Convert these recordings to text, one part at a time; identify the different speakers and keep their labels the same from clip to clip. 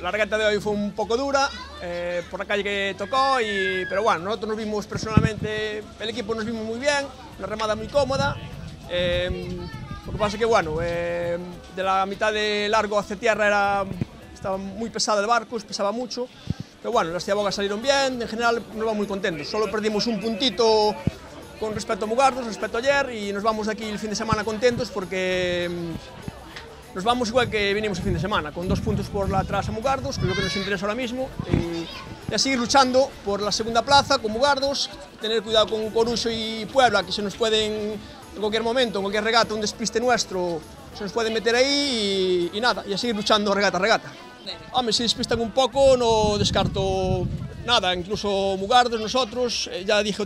Speaker 1: la regata de hoy fue un poco dura, por la calle que tocó, pero bueno, nosotros nos vimos personalmente, el equipo nos vimos muy bien, una remada muy cómoda. Lo que pasa es que bueno, de la mitad de largo hacia tierra estaba muy pesado el barco, pesaba mucho, pero bueno, las ciabogas salieron bien, en general nos vamos muy contentos, solo perdimos un puntito con respecto a Mugardos, respecto a ayer, y nos vamos de aquí el fin de semana contentos porque nos vamos igual que vinimos el fin de semana, con 2 puntos por atrás a Mugardos, que es lo que nos interesa ahora mismo, y a seguir luchando por la segunda plaza con Mugardos, tener cuidado con Coruxo y Puebla, que se nos pueden, en cualquier momento, en cualquier regata, un despiste nuestro, se nos pueden meter ahí y nada, y a seguir luchando regata a regata. Hombre, si despistan un poco, no descarto nada, incluso Mugardos, nosotros, ya dije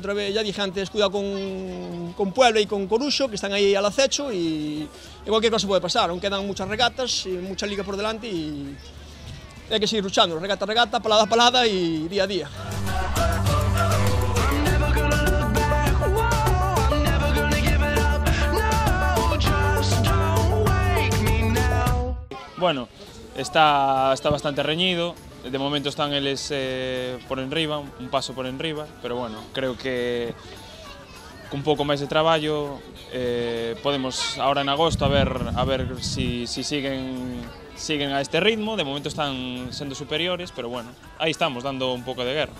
Speaker 1: antes, cuidado con Puebla y con Coruxo, que están ahí al acecho, y cualquier cosa puede pasar, aún quedan muchas regatas y mucha liga por delante, y hay que seguir luchando, regata a regata, palada a palada y día a día.
Speaker 2: Bueno, está bastante reñido, de momento están eles por enriba, un paso por enriba, pero bueno, creo que con un pouco máis de traballo podemos ahora en agosto a ver si siguen a este ritmo. De momento están sendo superiores, pero bueno, aí estamos dando un pouco de guerra.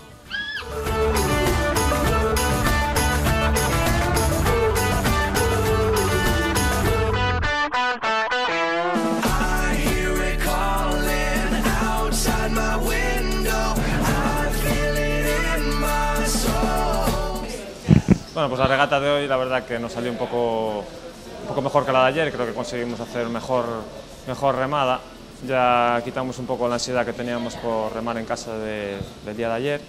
Speaker 3: Bueno, pues la regata de hoy la verdad que nos salió un poco mejor que la de ayer, creo que conseguimos hacer mejor remada, ya quitamos un poco la ansiedad que teníamos por remar en casa del día de ayer.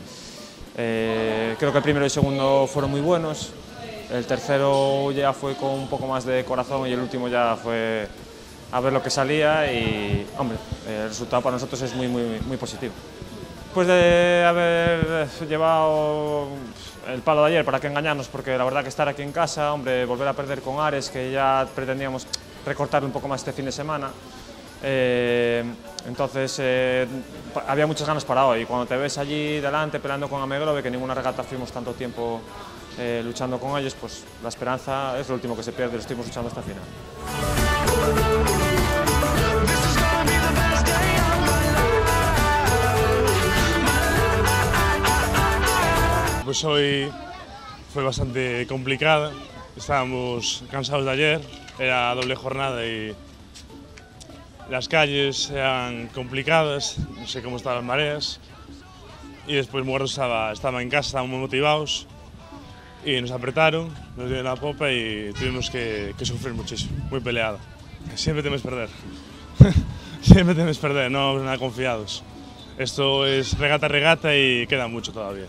Speaker 3: Creo que el primero y el segundo fueron muy buenos, el tercero ya fue con un poco más de corazón y el último ya fue a ver lo que salía y, hombre, el resultado para nosotros es muy positivo. Después de haber llevado el palo de ayer, para qué engañarnos, porque la verdad que estar aquí en casa, hombre, volver a perder con Ares, que ya pretendíamos recortar un poco más este fin de semana, entonces había muchas ganas para hoy. Cuando te ves allí delante peleando con Amegrove, que en ninguna regata fuimos tanto tiempo luchando con ellos, pues la esperanza es lo último que se pierde, lo estuvimos luchando hasta el final.
Speaker 4: Pues hoy fue bastante complicada, estábamos cansados de ayer, era doble jornada y las calles eran complicadas, no sé cómo estaban las mareas, y después Mugardos estaba en casa, estaban muy motivados y nos apretaron, nos dieron la popa y tuvimos que sufrir muchísimo, muy peleada. Siempre temes perder, siempre temes perder, no nada confiados. Esto es regata a regata y queda mucho todavía.